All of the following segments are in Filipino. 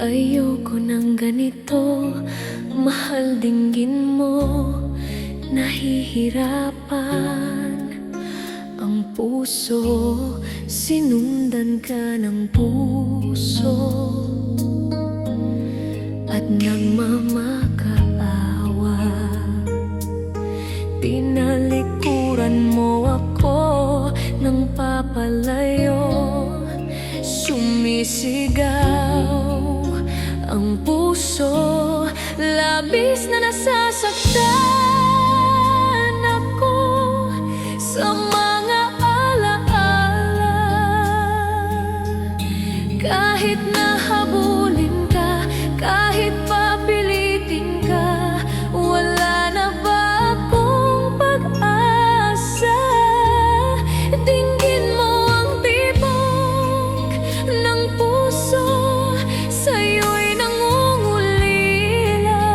Ayoko ng ganito, mahal dinggin mo. Nahihirapan ang puso, sinundan ka ng puso at nagmamakaawa. Tinalikuran mo ako ng papalayo, sumisigaw ang puso, labis na nasasaktan ako sa mga alaala. Kahit nahabulin ka, kahit papilitin ka, wala na ba akong pag-asa? Dinggin mo ang tibok ng puso, sa'yo'y nangungulila.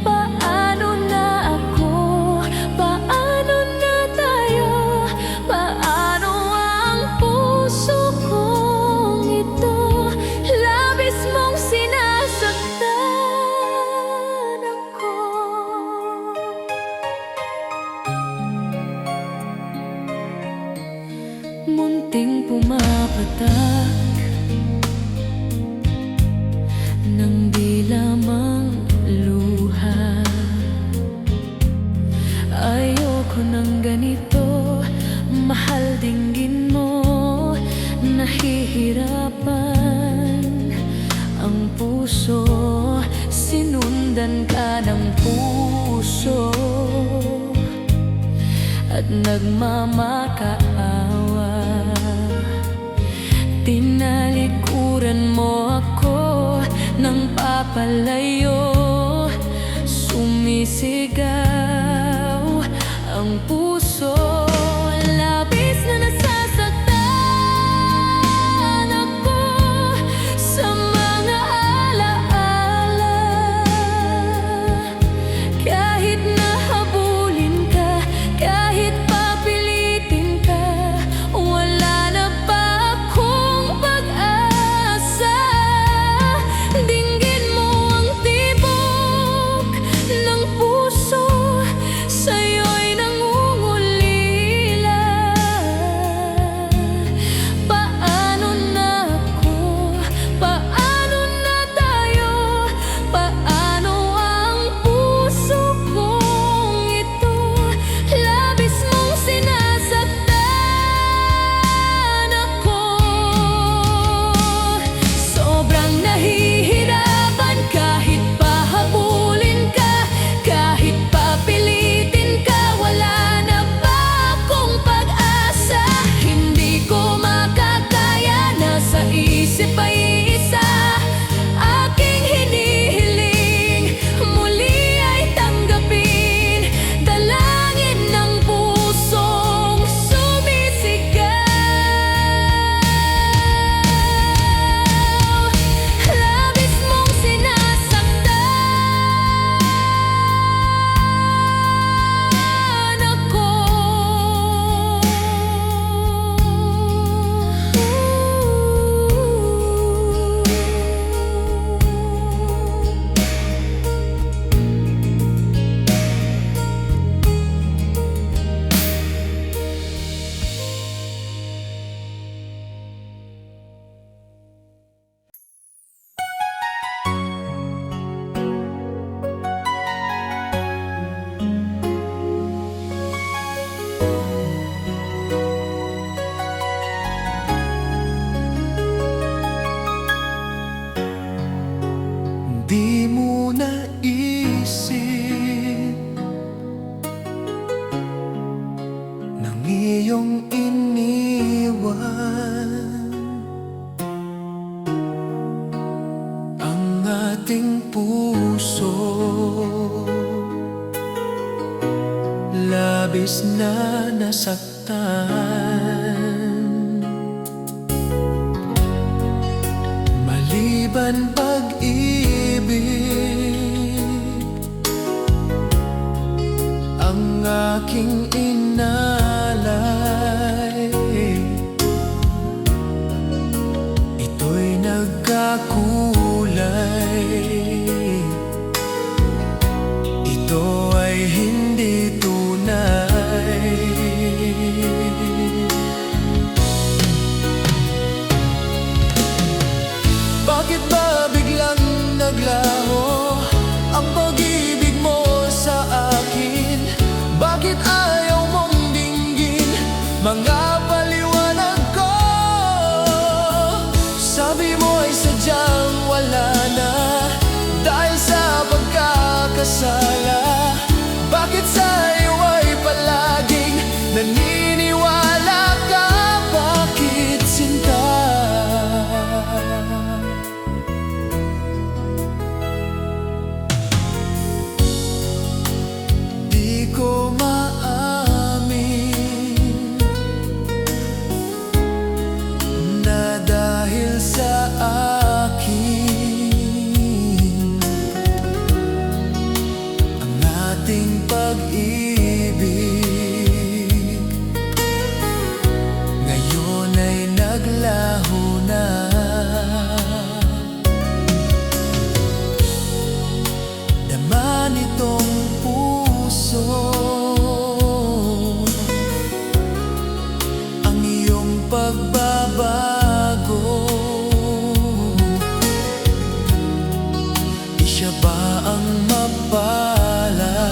Paano na ako? Paano na tayo? Paano ang puso kong ito? Labis mong sinasaktan ako. Munting pumapatak ng di lamang luha. Ayoko ng ganito, mahal dinggin mo. Nahihirapan ang puso, sinundan ka ng puso at nagmamakaawa. Tinalikuran mo ako ng papalayo, sumisigaw ang puso, labis na nasasaktan ako sa mga alaala. Kahit nahabulin ka, kahit papilitin ka, wala na ba akong pag-asa? Dinggin mo ang tibok ng puso, sa'yo'y nangungulila. Paano na ako? Paano na tayo? Paano ang puso kong ito? Labis mong sinasaktan ako. Sobrang nahihirapan kahit pahabulin ka, kahit papilitin ka, wala na ba akong pag-asa? Hindi ko makakaya, nasa isip ay isa, aking hinihiling, muli ay tanggapin, dalangin ng pusong sumisigaw. Labis mong sinasaktan ako. Di mo naisip ng iyong iniwan ang ating puso, labis na nasaktan. Maliban pag-ibig ang aking inalay, ito'y naglaho na. Laman nitong puso ang iyong pagbabago. Di siya ba ang mapalad?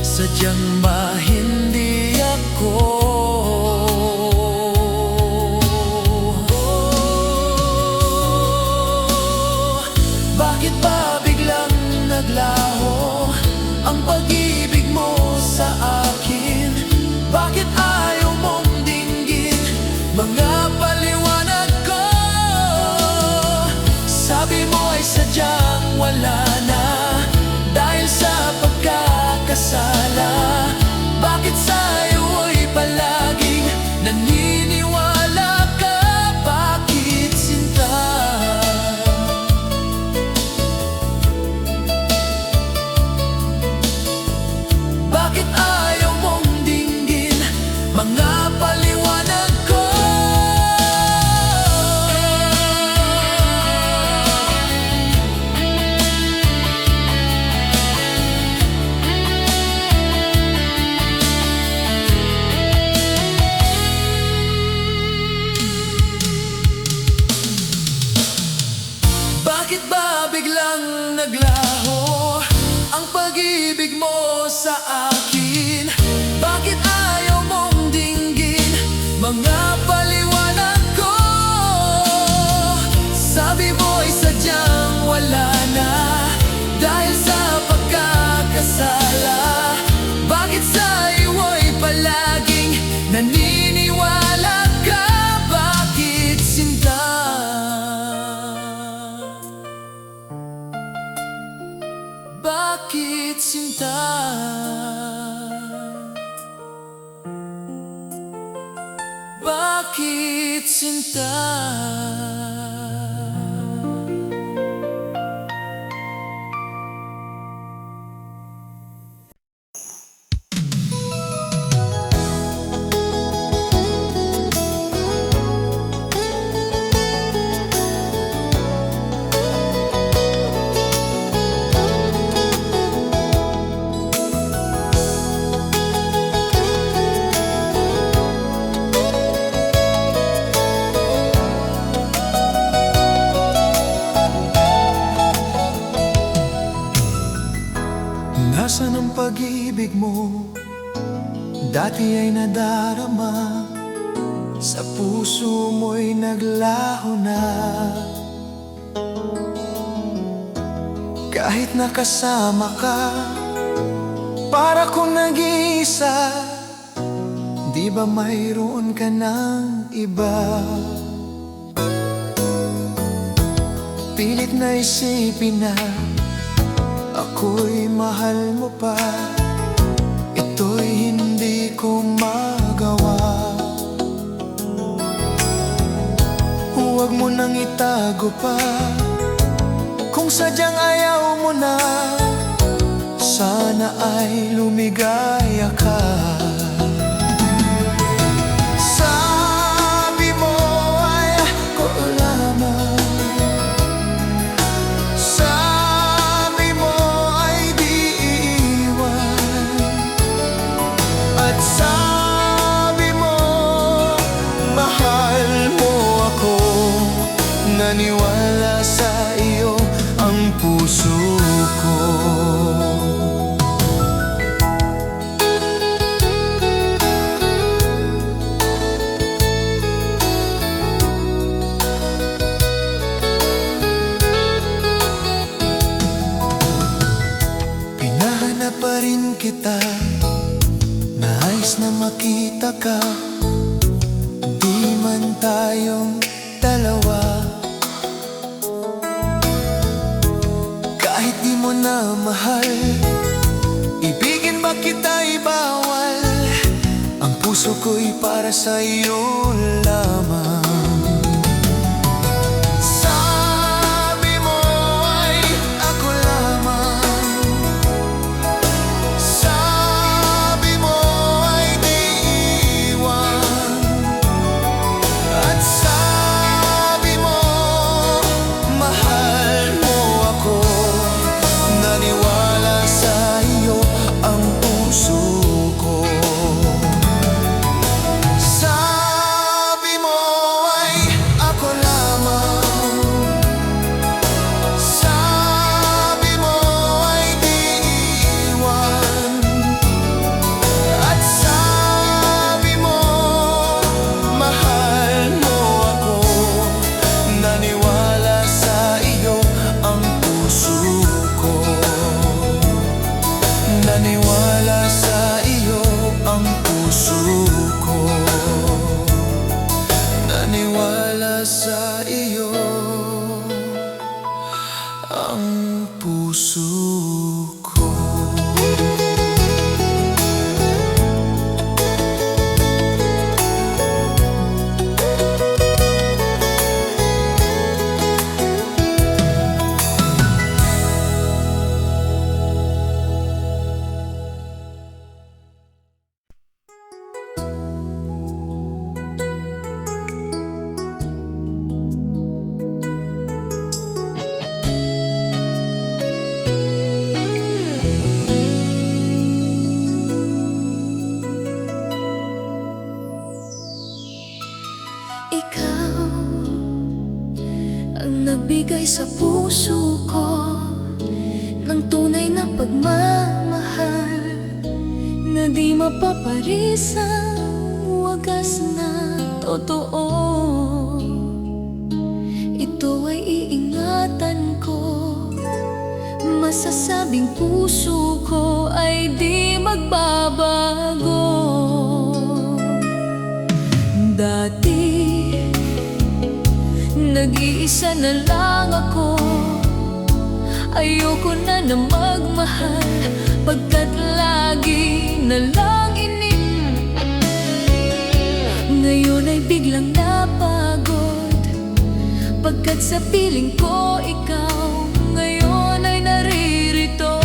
Sadyang ba hindi ako? Bakit ba biglang naglaho ang pag-ibig mo sa akin? Bakit ayaw mong dinggin mga paliwanag ko? Sabi mo ay sadyang wala na dahil sa pagkakasala. Bakit sa'yo ay palaging naniniwala ka? Bakit sinta? Bakit ayaw mong dinggin mga paliwanag ko? Bakit ba biglang naglaho ang pag-ibig mo sa akin? Bakit ayaw mong dinggin mga paliwanag ko? Sabi mo ay sadyang wala na dahil sa pagkakasala. Bakit sa'yo ay palaging naniniwala ka? Bakit sinta? Bakit sinta? Bakit sinta? Nasaan ang pag-ibig mo? Dati ay nadarama, sa puso mo'y naglaho na. Kahit nakasama ka, para kong nag-iisa. Di ba mayroon ka ng iba? Pilit na isipin na ako'y mahal mo pa. Ito'y hindi ko magawa. Huwag mo nang itago pa kung sadyang ayaw mo na. Sana ay lumigaya ka. Sabi mo ay ako lamang. Sabi mo ay di iiwan. At sabi mo mahal mo ako. Naniwala sa iyo ang puso ko. Pinahanap pa rin kita, nais na makita ka. Di man tayong dalawa, kahit di mo na mahal, ibigin ba kita'y bawal? Ang puso ko'y para sa iyo lamang. Sabi mo ay ako lamang. Sabi mo ay di iwan. puso ko. Naniwala sa iyo ang puso ko. Ikaw ang nagbigay sa puso ko ng tunay na pagmamahal na di mapaparisang wagas na totoo. Ito ay iingatan ko, masasabing puso ko ay di magbabago. Dati nag-iisa na lang ako, ayoko na na magmahal, pagkat lagi na lang ngayon ay biglang napagod, pagkat sa piling ko ikaw ngayon ay naririto.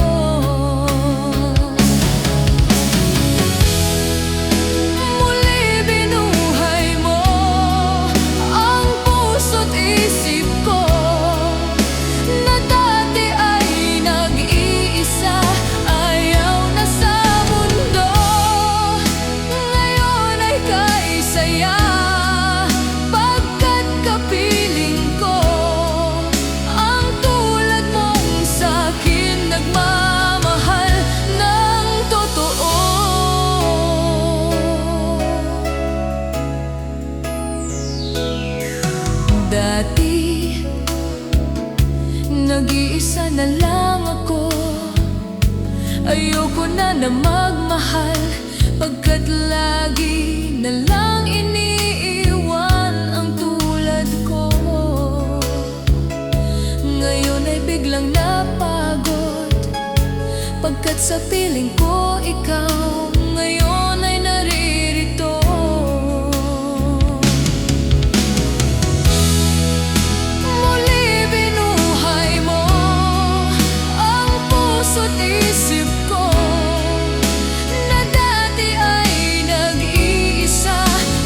Muli binuhay mo ang puso't isip ko na dati ay nag-iisa, ayaw na sa mundo. Ngayon ay kaisaya, pagkat kapiling ko ang tulad mong sa'kin nagmamahal ng totoo. Dati nag-iisa na lang ako, ayoko na na magmahal, pagkat lagi na lang iniiwan ang tulad ko. Ngayon ay biglang napagod, pagkat sa piling ko ikaw ngayon ay naririto. Muli binuhay mo ang puso't isip ko na dati ay nag-iisa,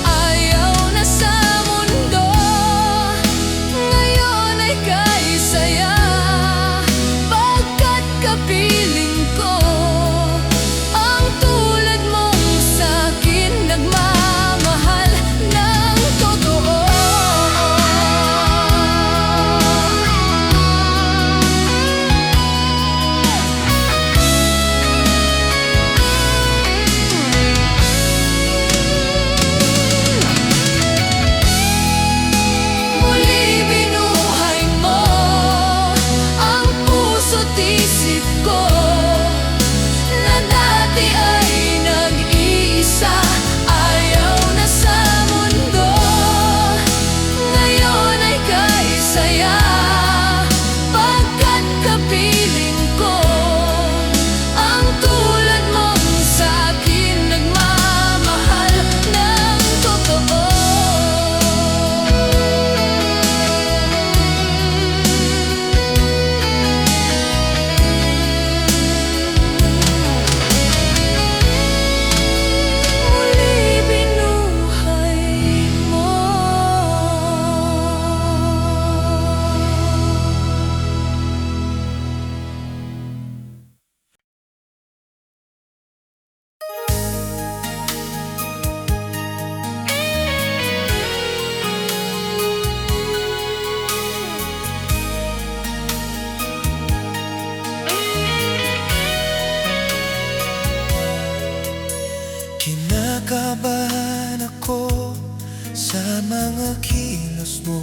ayaw na sa mundo. Ngayon ay kaisaya, pagkat kapiling ko ang tulad mong sa'kin nagmamahal ng totoo. Muli binuhay mo ang puso't isip ko na dati ay nag-iisa, ayaw na sa mundo. Ngayon ay kaisaya, pagkat kapiling ko ang tulad mong sa'kin nagmamahal ng totoo. Muli binuhay mo. Kinakabahan ako sa mga kilos mo,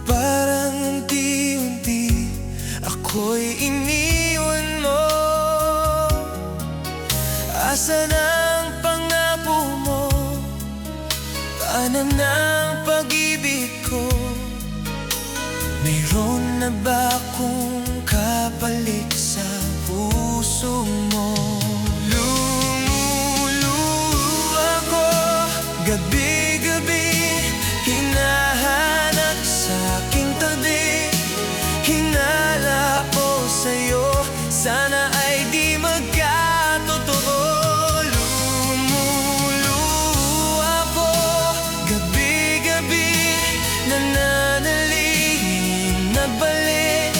parang unti-unti ako'y iniwan mo. Nasaan ang pangako mo? Tahanan ng pag-ibig ko. Mayroon na ba akong kapalit sa puso mo? Lumuluha ko gabi-gabi, hinahanap sa aking tabi. Hinala ko sa'yo, sana ay di magkatotoo. Lumuluha ko gabi-gabi, nananalangin na balik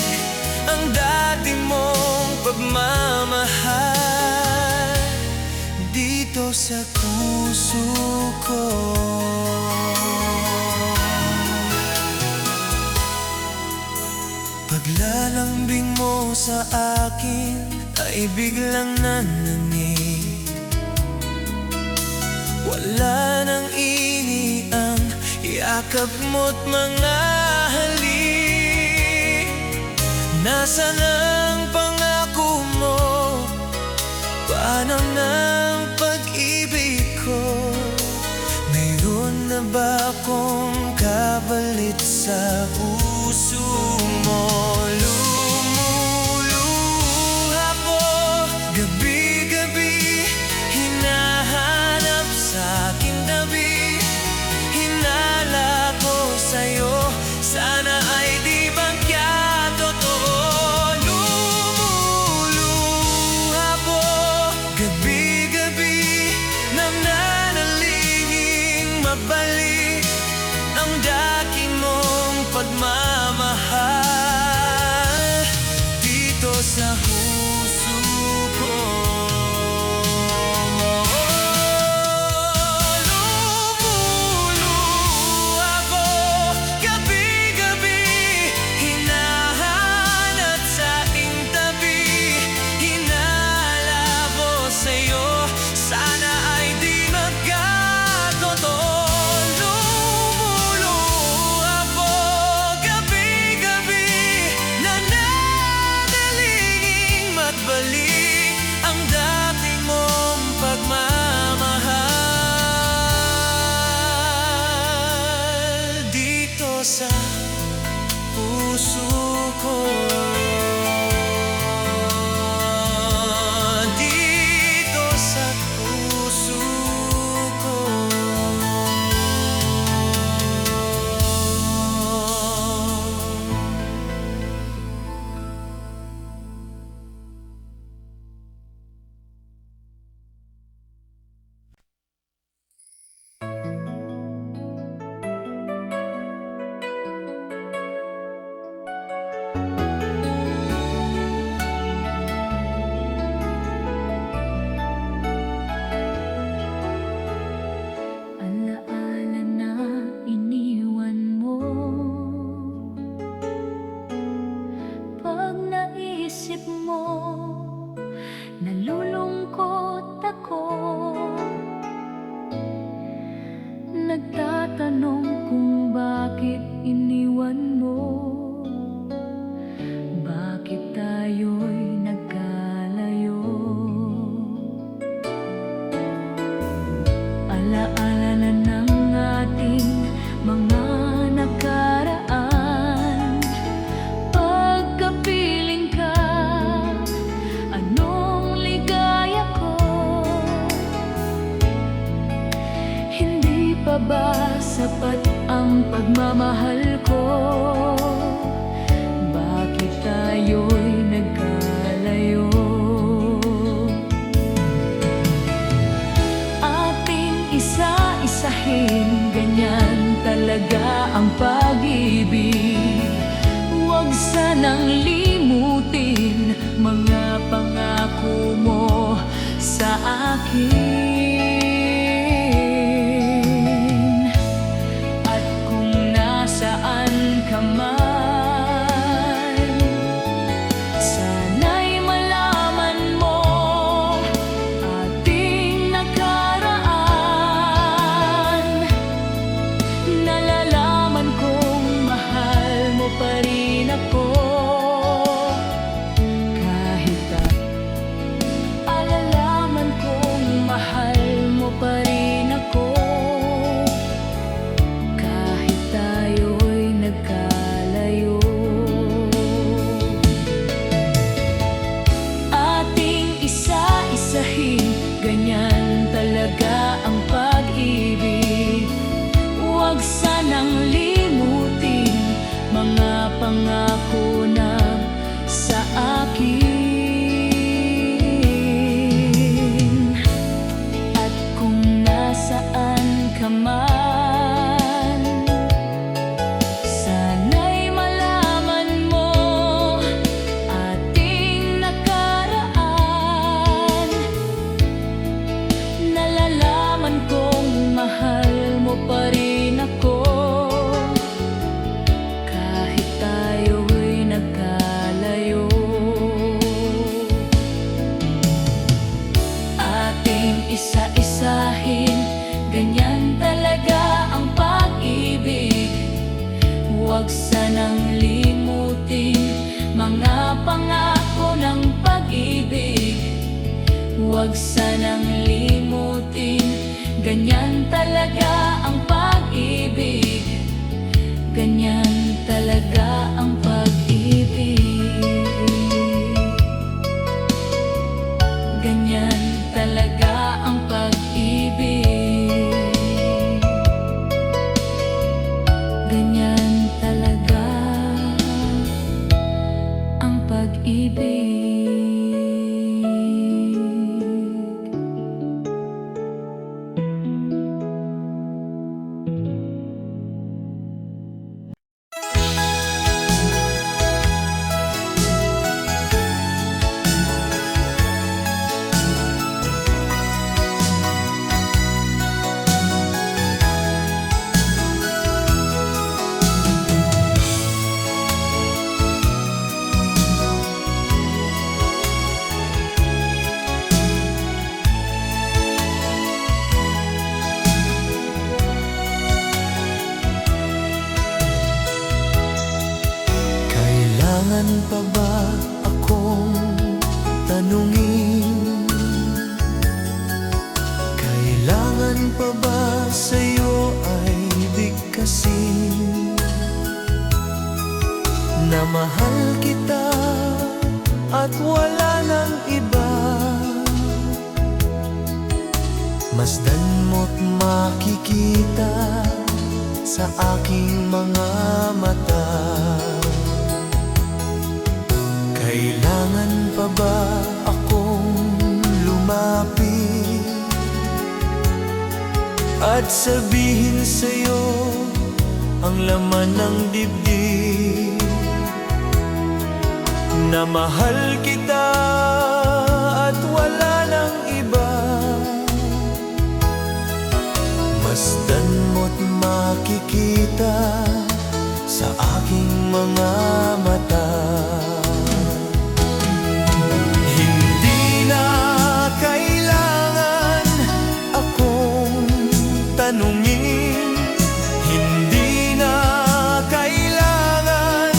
ang dati mong pagmamahal dito sa puso ko. Paglalambing mo sa akin ay biglang nanangig. Wala nang ini ang yakap mo't mga halik. Nasaan ang pangako mo? Paano ng pag-ibig ko? Mayroon na ba akong kapalit sa puso mo? Lumuluha ko gabi-gabi, hinahanap sa aking tabi. Hinala ko sa'yo, sana ay di magkatotoo. Lumuluha ko gabi-gabi, nananalangin mabalik ang dati mong pagmamahal dito sa puso ko. Lumuluha ko gabi-gabi, hinahanap sa aking tabi. Hinala ko sa'yo, sana ay di magkatotoo. Lumuluha ko gabi-gabi, nananalangin magbalik ang dati mong pagmamahal dito sa puso ko. Dito sa puso ko. Alaala na iniwan mo. Pag naisip mo, nalulungkot ako. Nagtatanong kung bakit iniwan mo. Bakit tayo'y nagkalayo? Alaala na ng ating mga nakaraan. Pagkapiling ka, anong ligaya ko? Hindi pa ba sapat ang pagmamahal ko? Bakit tayo'y nagkalayo? Ating isa-isahin, ganyan talaga ang pag-ibig. Huwag sanang limutin mga pangako mo sa akin. At kung nasaan ka man, sana'y malaman mo ating nakaraan. Nalalaman kong mahal mo pa rin ako. Kahit alalaman kong mahal mo pa rin ako, kahit tayo'y nagkalayo. Ating isa-isahin, ganyan talaga ang pag-ibig. Huwag sanang limutin mga pangako ng pag-ibig. Huwag sanang limutin, ganyan talaga ang pag-ibig. Ganyan talaga ang pag-ibig. Ganyan talaga ang pag-ibig. Ganyan talaga ang pag-ibig. Kailangan pa ba akong tanungin? Kailangan pa ba sa'yo ay bigkasin na mahal kita at wala nang iba? Masdan mo't makikita sa aking mga mata. Kailangan pa ba akong lumapit at sabihin sa'yo ang laman ng dibdib, na mahal kita at wala nang iba? Masdan mo't makikita sa aking mga mata. Hindi na kailangan akong tanungin, hindi na kailangan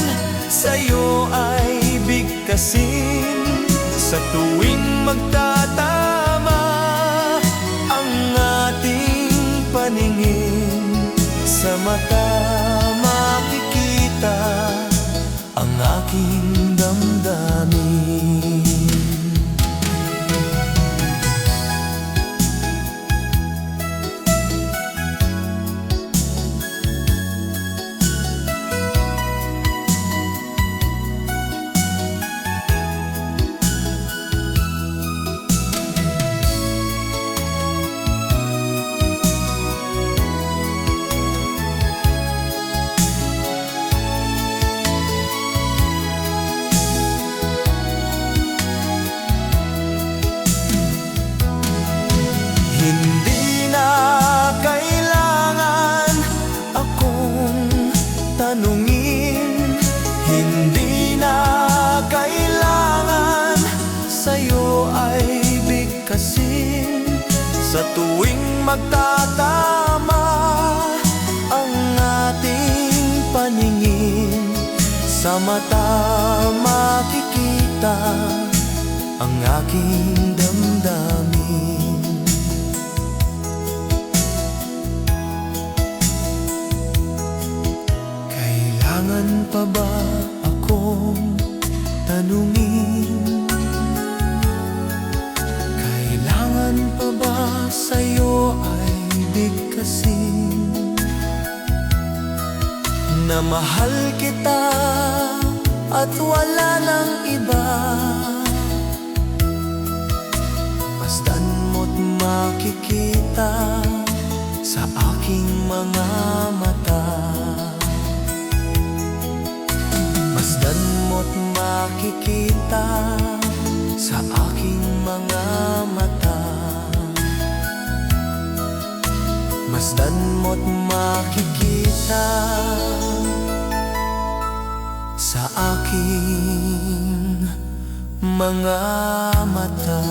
sa'yo ay bigkasin. Sa tuwing magtatama ang ating paningin, sa mata makikita ang aking damdamin. Hindi na kailangan akong tanungin, hindi na kailangan sa'yo ay bigkasin. Sa tuwing magtatama ang ating paningin, sa mata makikita ang aking damdamin. Kailangan pa ba akong tanungin? Kailangan pa ba sa'yo ay bigkasin na mahal kita at wala nang iba? Masdan mo't makikita sa aking mga mata. Masdan mo't makikita sa aking mga mata. Masdan mo't makikita sa aking mga mata.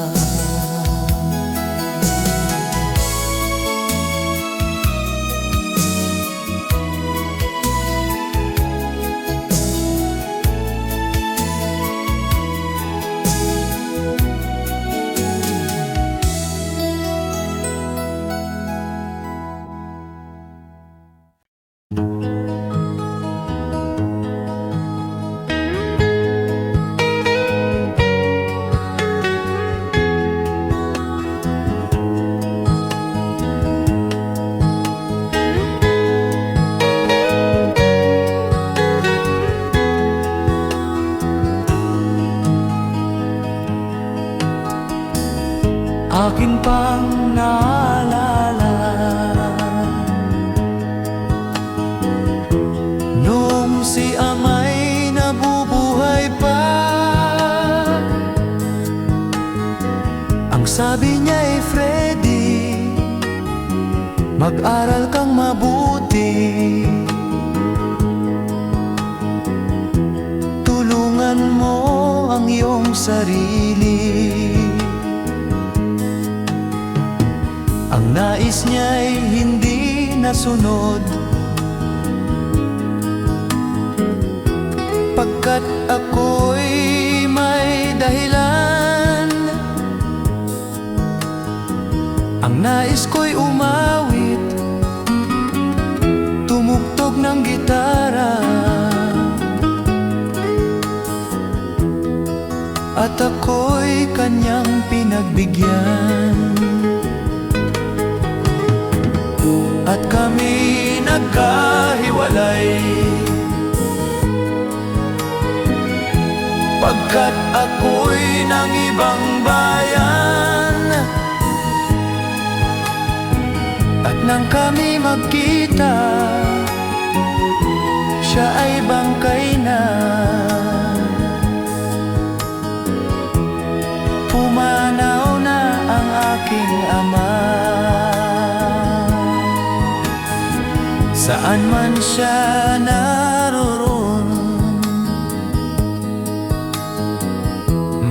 Akin pang naalala nung si ama'y nabubuhay pa. Ang sabi niya'y Freddy, mag-aral kang mabuti, tulungan mo ang iyong sarili. Ang nais niya'y hindi nasunod, pagkat ako'y may dahilan. Ang nais ko'y umawit, tumugtog ng gitara, at ako'y kanyang pinagbigyan. At kami nagkahiwalay, pagkat ako'y ng ibang bayan. At nang kami magkita, siya ay bangkay na. Pumanaw na ang aking ama. Saan man siya naroon,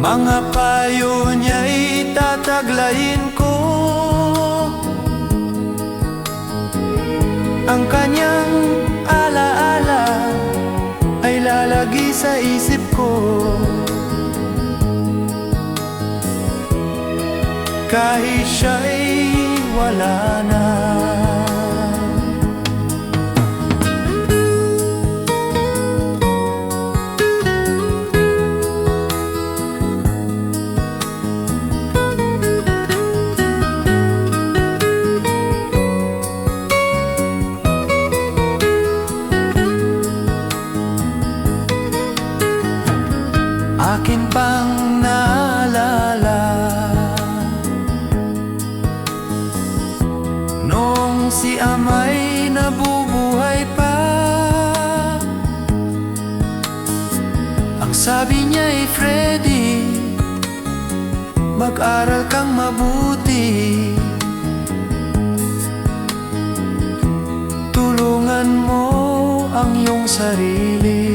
mga payo niya'y tataglayin ko. Ang kanyang alaala ay lalagi sa isip ko, kahit siya'y wala na. Akin pang naalala nung si ama'y nabubuhay pa. Ang sabi niya'y Freddy, mag-aral kang mabuti, tulungan mo ang iyong sarili.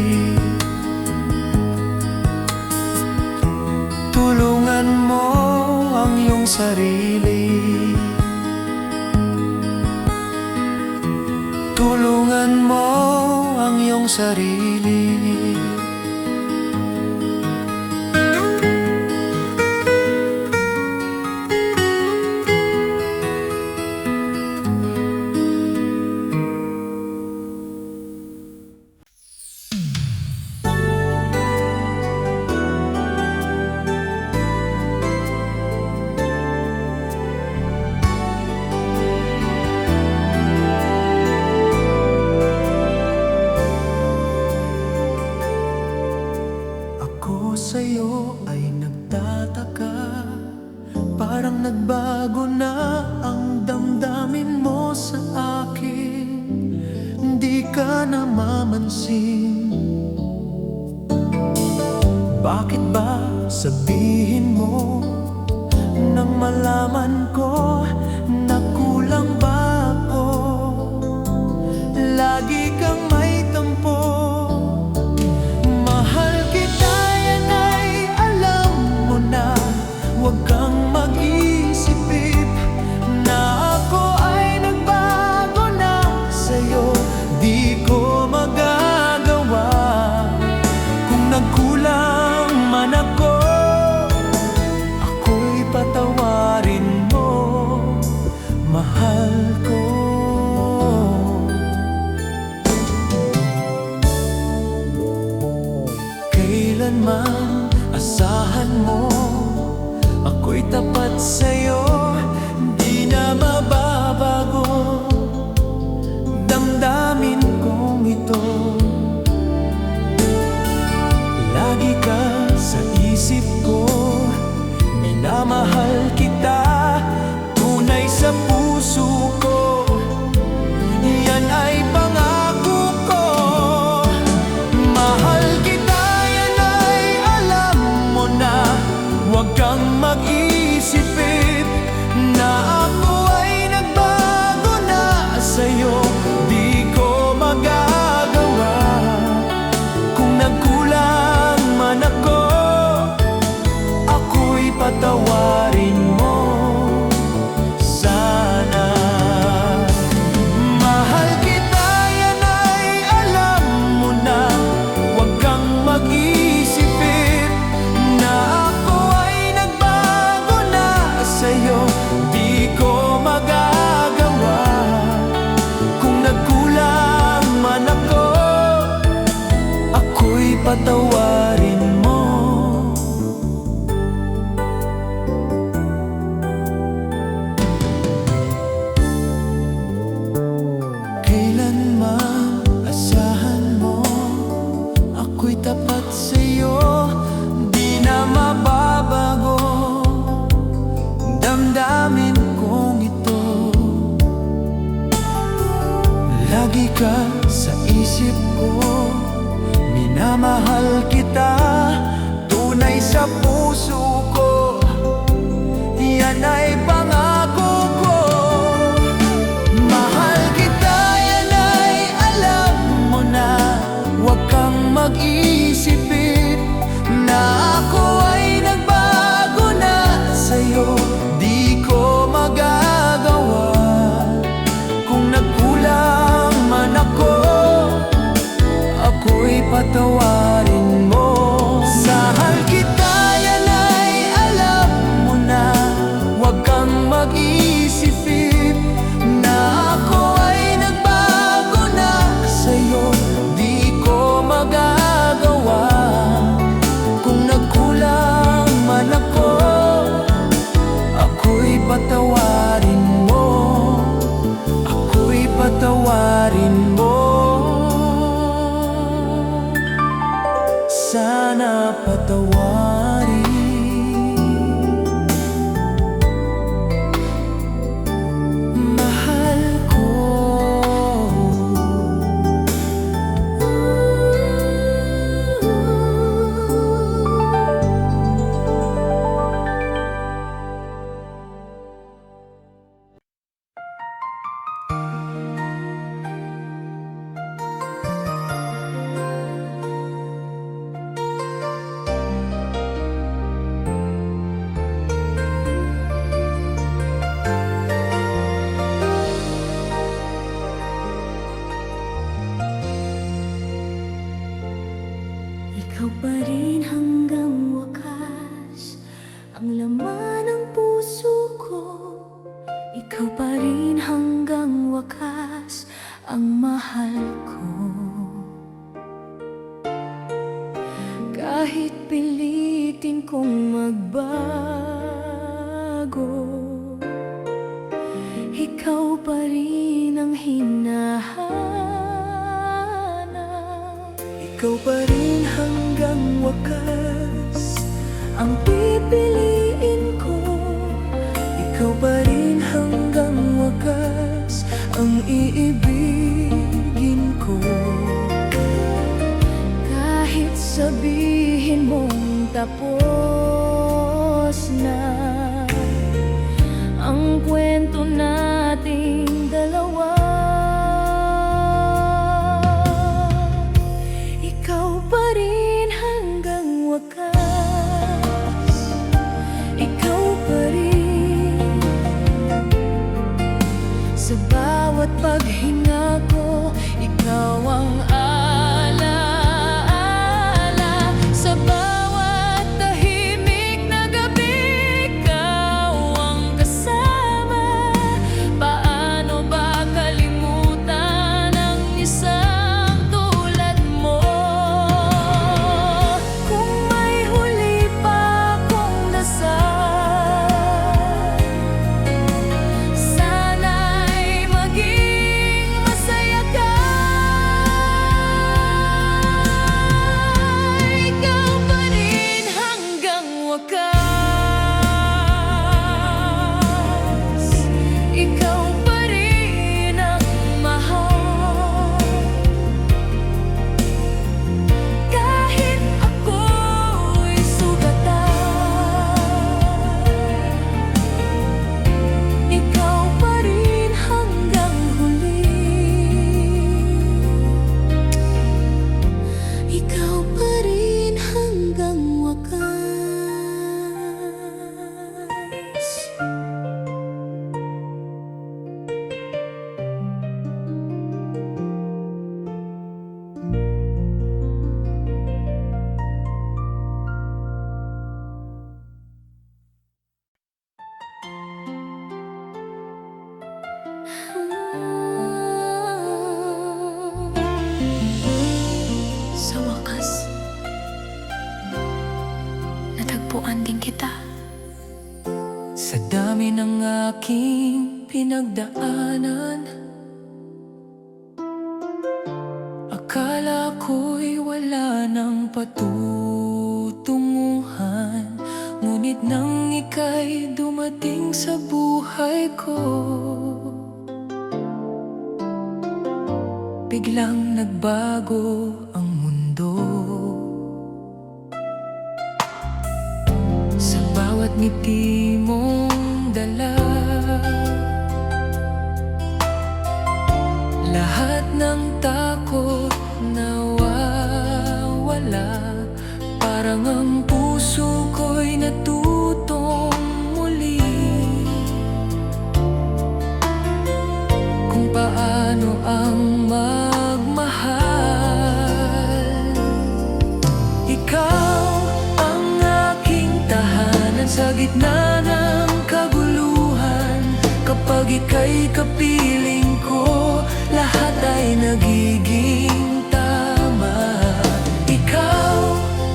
Tulungan mo ang iyong sarili. Tulungan mo ang iyong sarili. Sa'yo ay nagtataka, parang nagbago na ang damdamin mo sa akin. Hindi ka namamansin. Bakit ba sabihin mo nang malaman ko na kulang ba ako? patawarin mo. Kailanman asahan mo, ako'y tapat sa'yo, di na mababago damdamin kong ito. Lagi ka sa isip ko, minamahal kita, tunay sa puso ko, yan ay pangako ko. Mahal kita, yan ay alam mo na, huwag kang mag-isipin na ako ay nagbago na sa'yo. Di ko magagawa kung nagkulang man ako, ako'y patawarin mo. Sahal kita, yan ay alam mo na, huwag kang mag-isipin na ako ay nagbago na sa'yo. Di ko magagawa kung nagkulang man ako, ako'y patawarin mo, ako'y patawarin mo. Sana patawarin mahal ko. Ikaw pa rin hanggang wakas, ang laman ng puso ko. Ikaw pa rin hanggang wakas, ang mahal ko. Kahit pilitin kong magbago, ikaw pa rin ang hinahanap. Ikaw pa rin hanggang wakas, ang pipiliin ko. Ikaw pa rin hanggang wakas, ang iibigin ko. Kahit sabihin mong tapos na ang kwento nating dalawa, ikaw pa rin hanggang wakas, ikaw pa rin. Sa bawat paghinga ko, ikaw ang alaala. Sa bawat tahimik na gabi, ikaw ang kasama. Paano ba kalimutan ang isang tulad mo? Kung may huli pa akong dasal, sana'y maging masaya ka. Ikaw pa rin hanggang wakas, ikaw pa rin ang mahal. Kahit ako'y sugatan, ikaw pa rin hanggang huli. Ikaw pa rin hanggang wakas. Sa wakas, aking pinagdaanan. Akala ko'y wala nang patutunguhan, ngunit nang ika'y dumating sa buhay ko, biglang nagbago ang mundo. Sa bawat ngiti mong dala, lahat ng takot nawawala. Parang ang puso ko'y natutong muli kung paano ang magmahal. Ikaw ang aking tahanan sa gitna ng kaguluhan. Kapag ika'y kapiling ko, lahat ay nagiging tama. Ikaw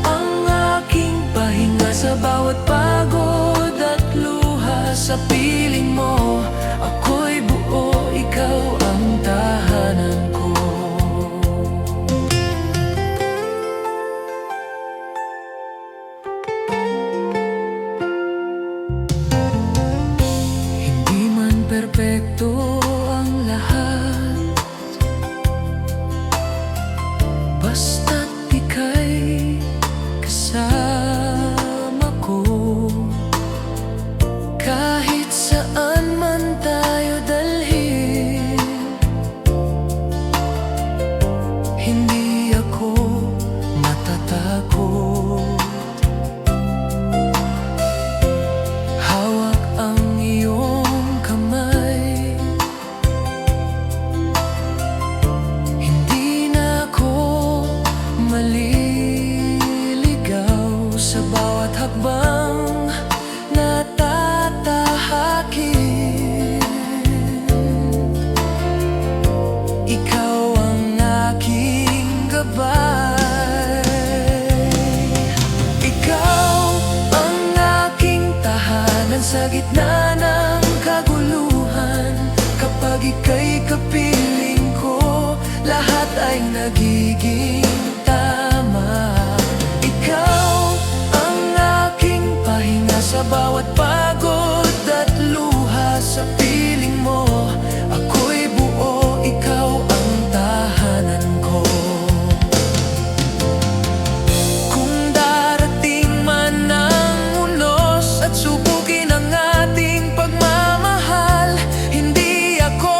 ang aking pahinga sa bawat pagod at luha. Sa piling mo, ako'y buo, ikaw ang tahanan ko. Hindi man perpekto ang lahat, basta't ika'y kasama ko. Kahit saan man tayo dalhin, hindi ako matatakot. Hawak ang iyong kamay, hindi na ako maliligaw. Sa bawat hakbang na tatahakin, ikaw ang aking gabay. Ikaw ang aking tahanan sa gitna ng kaguluhan. Kapag ika'y kapiling ko, lahat ay nagiging tama. Ikaw ang aking pahinga sa bawat pagod at luha. Sa piling mo, ako'y buo, ikaw ang tahanan ko. Kung darating man ang unos at subukin ang ating pagmamahal, hindi ako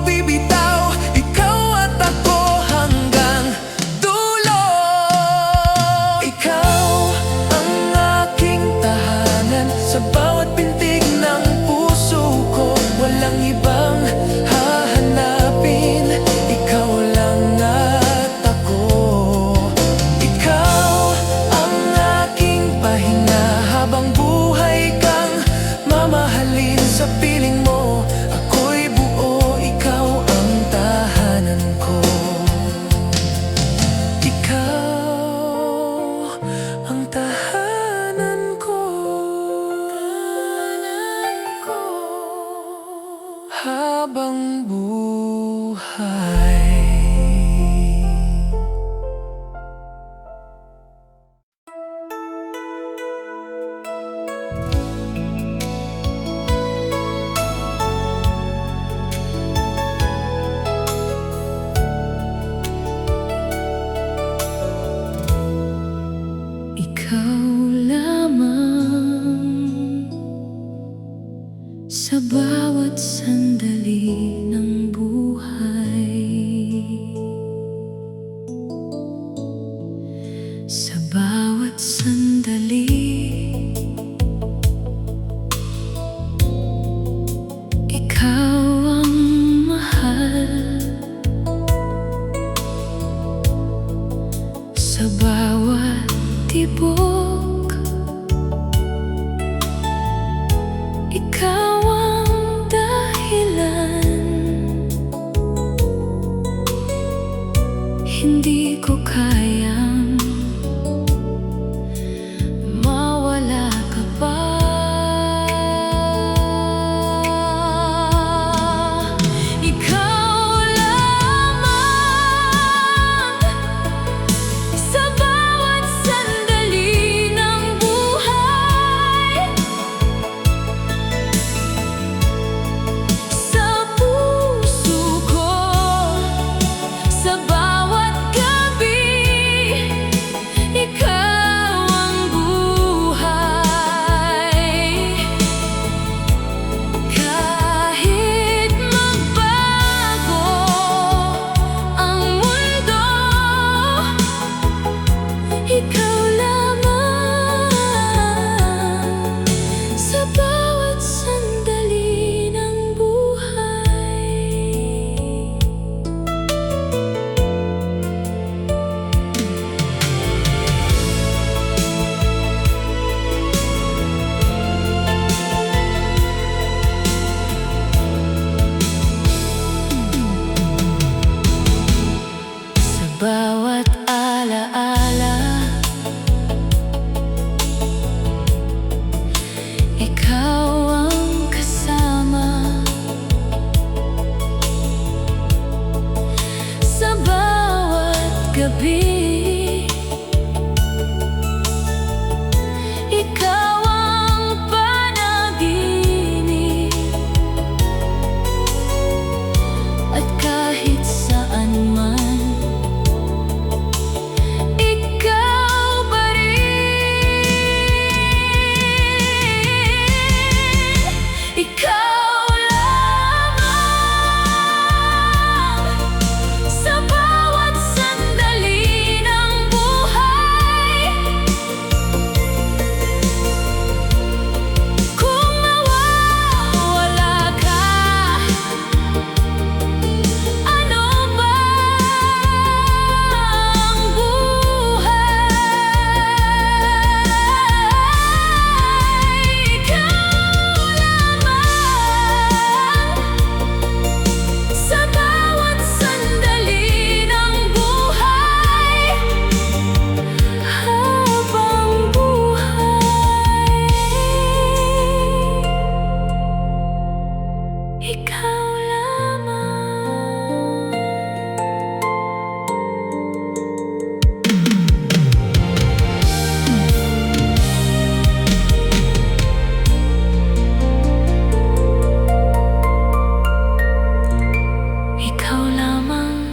bibitaw, ikaw at ako hanggang dulo. Ikaw ang aking tahanan sa bawat pintig ng puso ko. Walang ibang hahanapin, ikaw lang at ako. Ikaw ang aking pahinga habang buhay kang mamahalin. Sa piling mo, ako'y buo, ikaw ang tahanan ko. Ikaw ang tahanan ko, habang buhay. Ikaw lamang sa bawat sandali ng buhay. gabi. Ikaw ang panaginip, at kahit saan man, ikaw pa rin. Ikaw lamang sa bawat sandali ng buhay. Kung mawawala ka, ano ba ang buhay? Ikaw lamang sa bawat sandali ng buhay, habang buhay. Ikaw lamang. Ikaw lamang.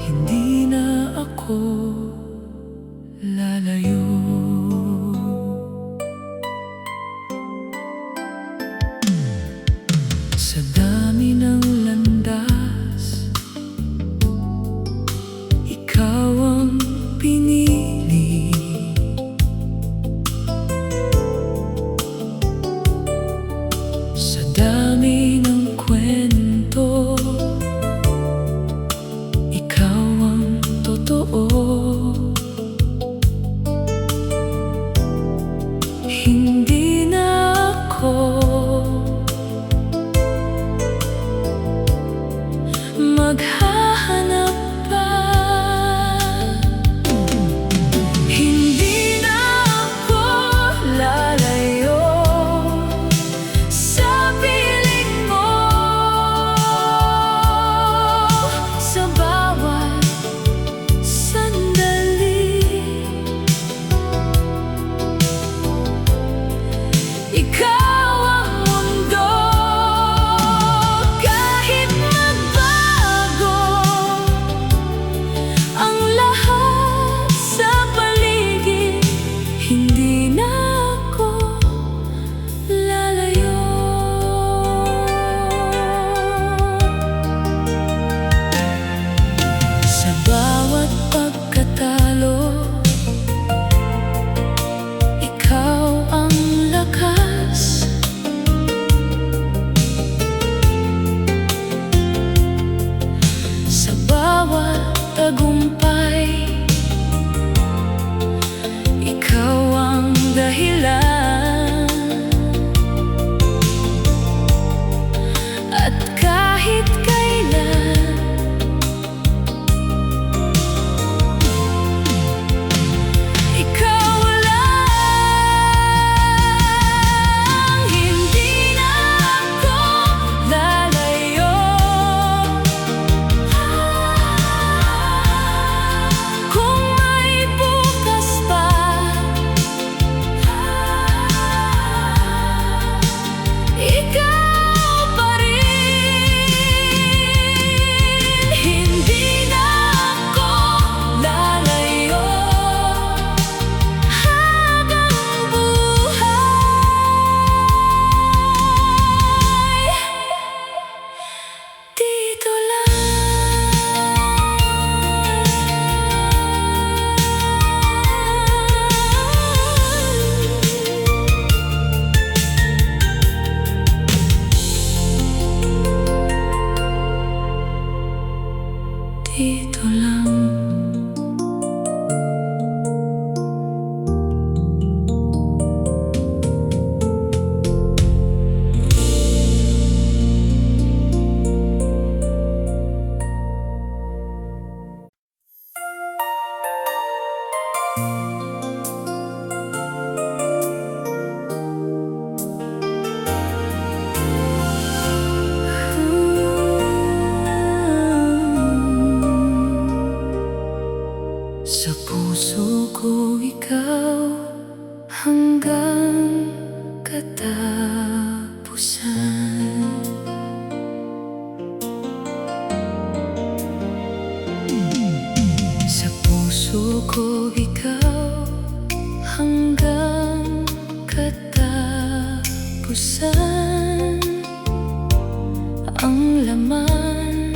Hindi na ako lalayo. Sa dami ng landas, ikaw ang pinili. Sa dami ng kwento, ikaw ang totoo. Hindi na ako ko ikaw hanggang katapusan. Ang laman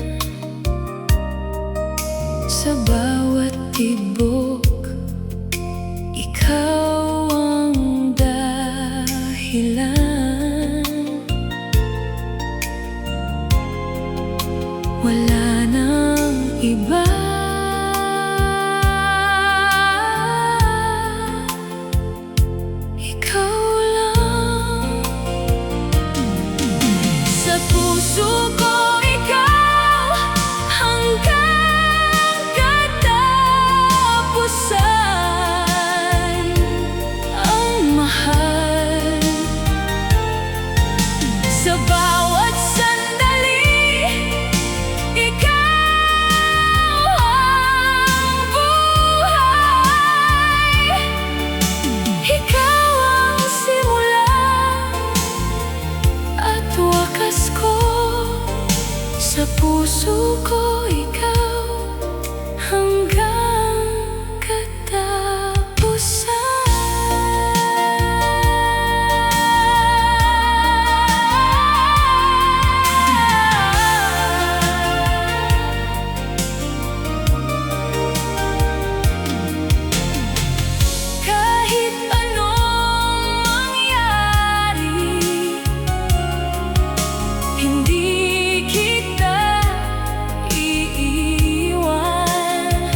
sa bawat tibok, ikaw ang dahilan. Wala nang iba, ikaw lang. Sa puso ko ikaw hanggang katapusan. Ang mahal sa bawat sandali, ikaw ang buhay. Ikaw ang simula at wakas ko. Sa puso ko ikaw hanggang katapusan. Kahit anong mangyari, hindi kita iiwan.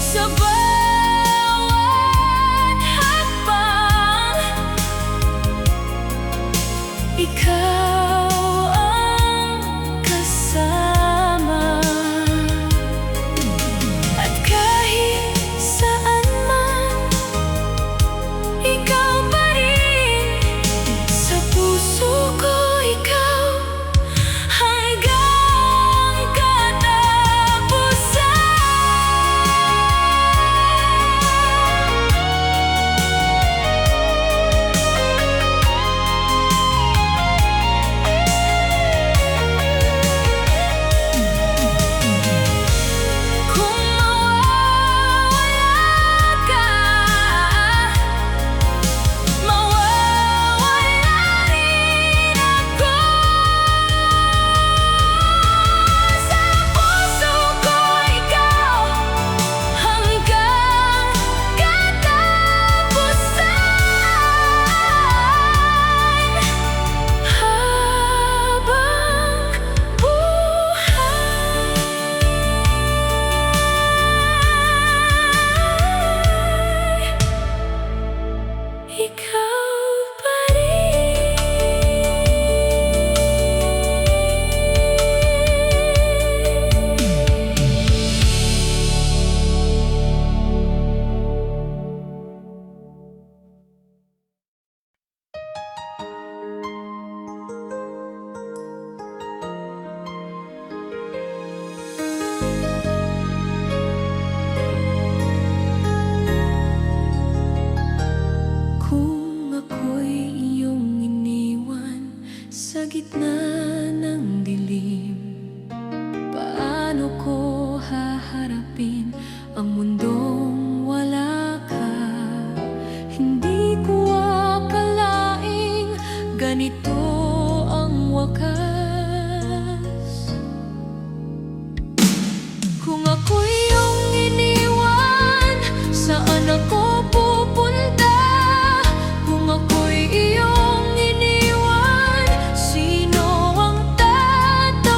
Sa bawat hakbang, ikaw ang kasama. At kahit saan man, ikaw pa rin. Sa puso ko ikaw hanggang katapusan. Kung mawawala ka, mawawala rin ako. Sa puso ko ikaw hanggang katapusan. Habang buhay, ikaw pa rin. Kung ako'y iyong iniwan sa gitna ng dilim, paano ko haharapin ang mundong wala ka? Hindi ko akalaing ganito ang wakas. Kung ako'y iyong iniwan, saan ako pupunta? Kung ako'y iyong iniwan, sino ang tatanggap?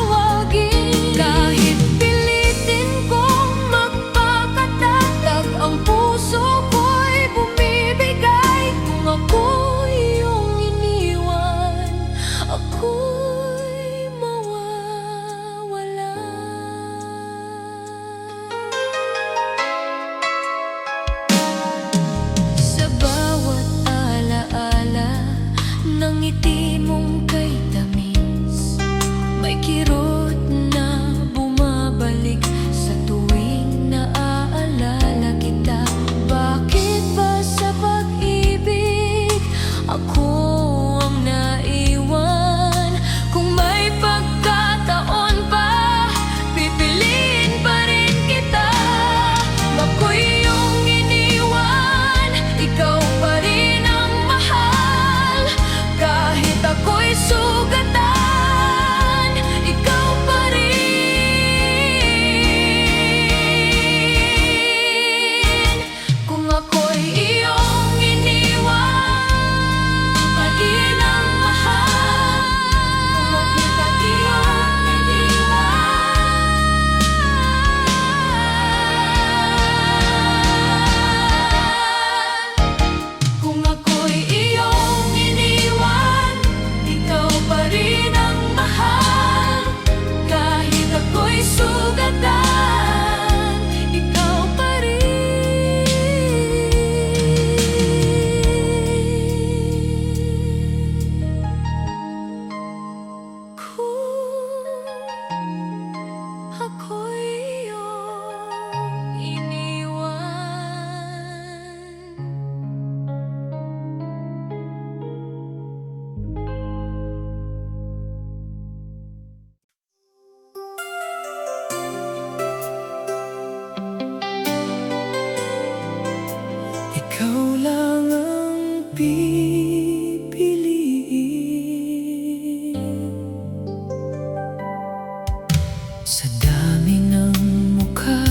Sa dami ng mukha,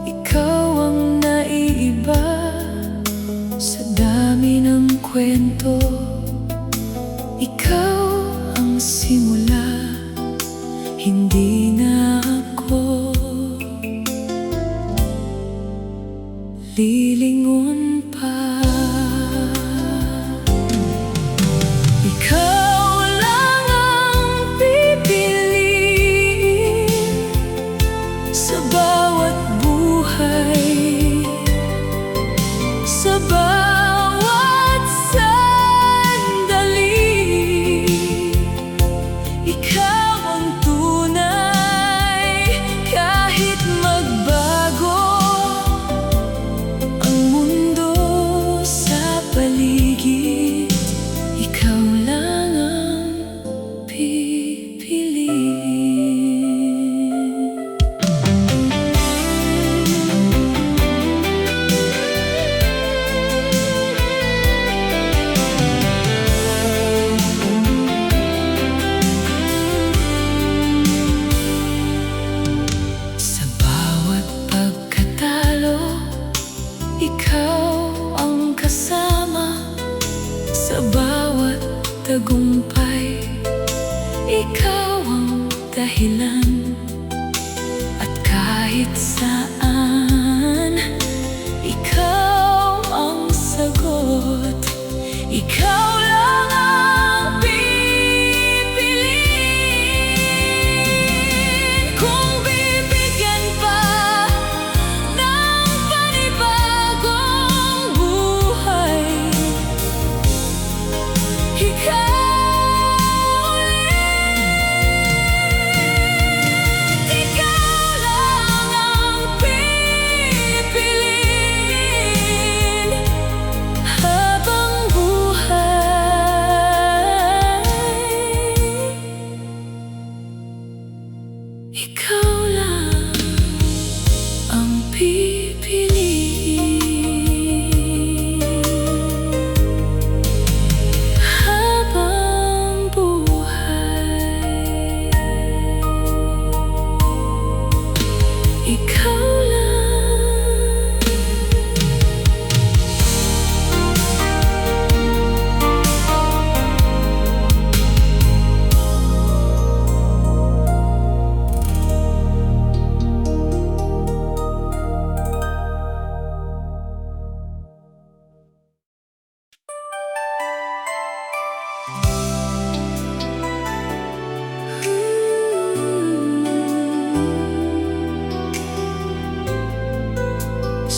ikaw ang naiiba. Sa dami ng kwento, ikaw ang simula, hindi na ako lilingon pa. Ikaw lang ang pipiliin sa bawat buhay, sa bawat sandali. Ikaw ang tunay, kahit magbago ang mundo sa paligid. Ikaw lang ang pipiliin. Sa bawat pagkatalo, ikaw ang kasama. Sa bawat tagumpay, ikaw ang dahilan. At kahit saan, ikaw ang sagot. Ikaw lang ang pipiliin. Kung bibigyan pa ng panibagong buhay, ikaw ulit. Ikaw lang ang pipiliin habang buhay. Ikaw lang ang pipiliin habang buhay. Ikaw lang.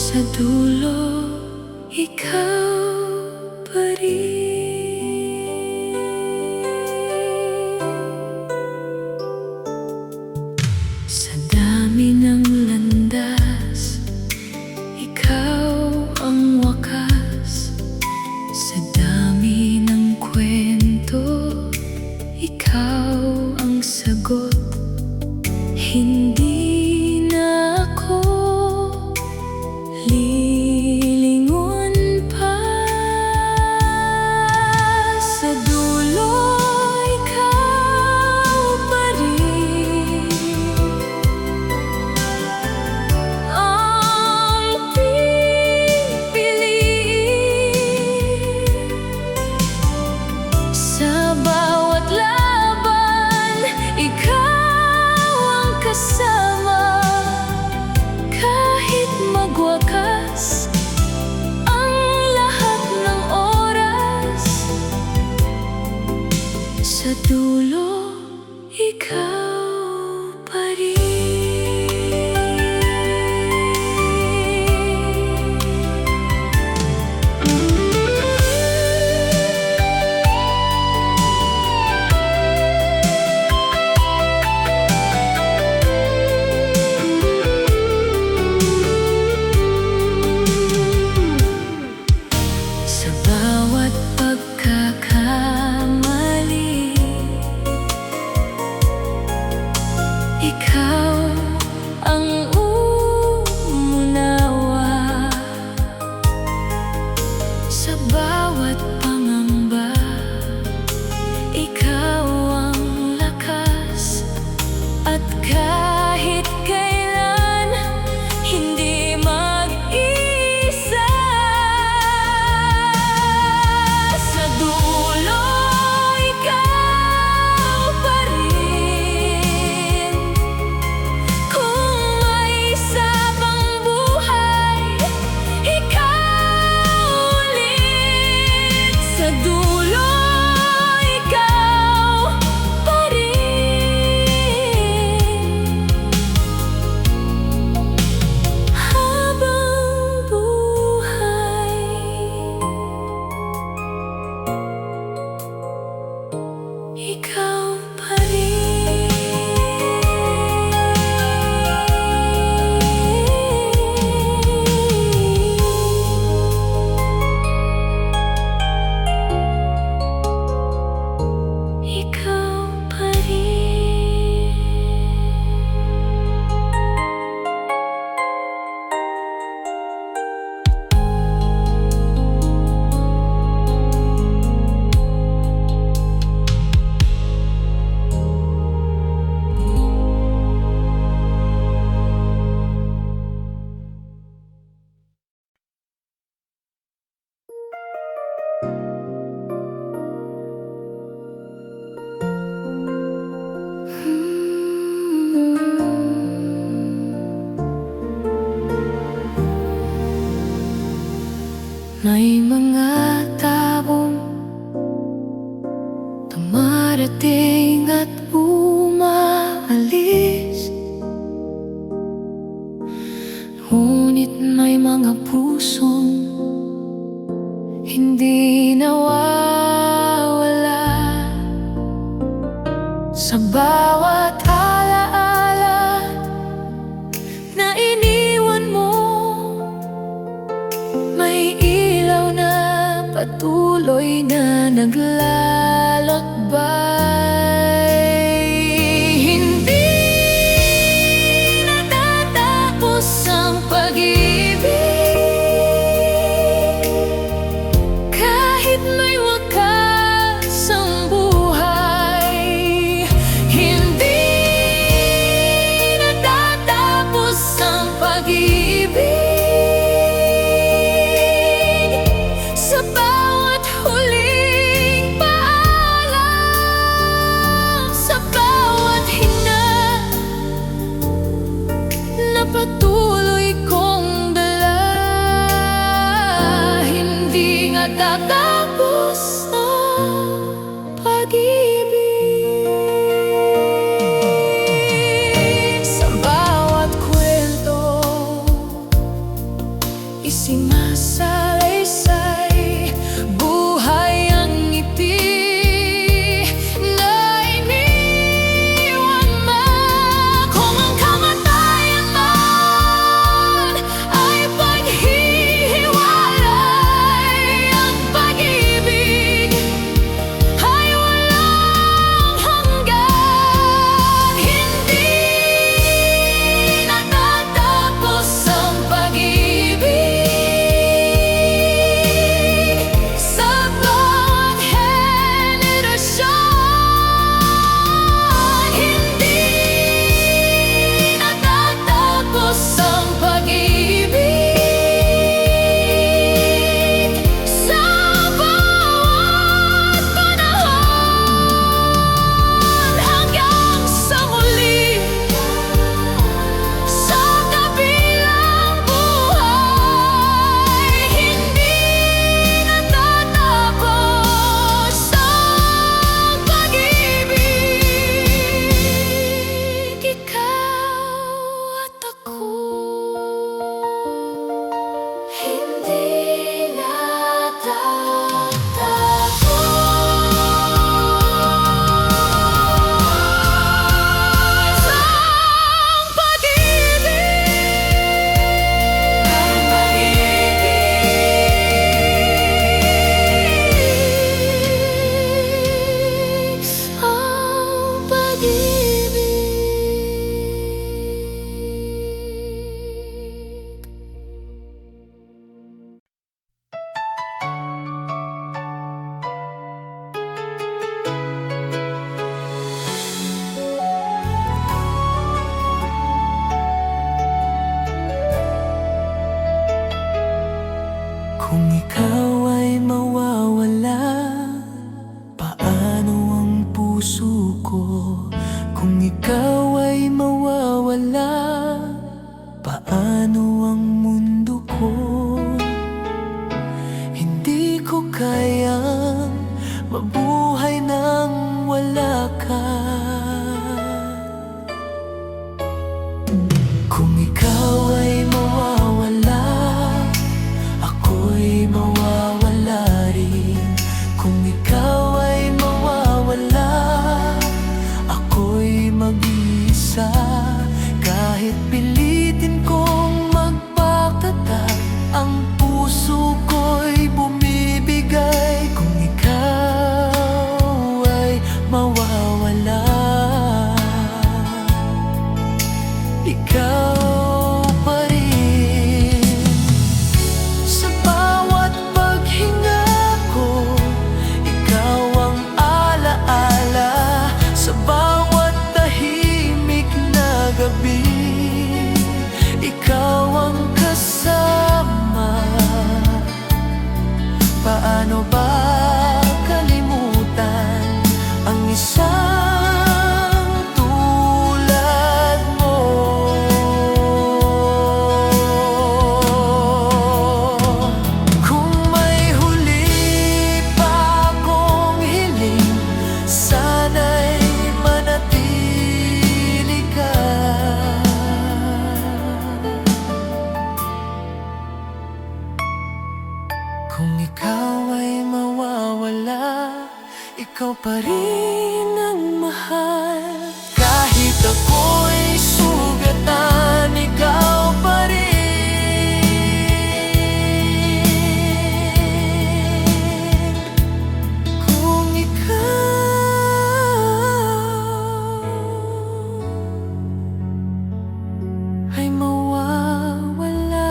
Sa dulo, ikaw pa rin. Sa dami ng landas, ikaw ang wakas. Sa dami ng kwento, ikaw ang sagot. Hindi na ako lilingon pa. Sa dulo, ikaw pa rin ang pipiliin. Sa bawat laban, ikaw ang kasama. Kahit magwakas ang lahat ng oras, sa dulo, ikaw pa rin. Sa bawat pagkakamali, ikaw pa rin. Ikaw pa rin. May mga taong dumarating at umaalis, ngunit may mga pusong hindi nawawala. Sa bawat alaala na iniwan mo, may ilaw na patuloy na naglalakbay. Hindi natatapos ang pag-ibig, kahit may wakas ang buhay. Hindi natatapos ang pag-ibig. Sa bawat huling paalam, sa bawat hina na patuloy kong dala, hindi nga tatapos ang pag-ibig. Sa bawat kwento isinasalaysay, buhay ang ngiti na iniwan mo. Kung ang kamatayan man ay paghihiwalay, ang pag-ibig ay walang hanggan. Hindi natatapos ang pag-ibig. Sa bawat henerasyon, hindi natatapos ang pag-ibig. Sa bawat panahon, hanggang sa muli, sa kabilang buhay, hindi natatapos ang pag-ibig. Ikaw at ako, hindi natatapos ang pag-ibig. Ang pag-ibig. Kung ikaw ay mawawala, paano ang puso ko? Kung ikaw ay mawawala, paano ang mundo ko? Hindi ko kayang mabuhay nang wala ka. Kung ikaw ay mawawala, ako'y mawawala rin. Kung ikaw ay mawawala, mawawala. Ikaw pa rin. Sa bawat paghinga ko, ikaw ang alaala. Sa bawat tahimik na gabi, ikaw ang kasama. Paano ba kalimutan ang isang tulad mo? Kung may huli pa akong hiling, sana'y manatili ka. Kung ikaw ay mawawala, ikaw pa rin ang mahal. Kahit ako'y sugatan, ikaw pa rin. Kung ikaw ay mawawala.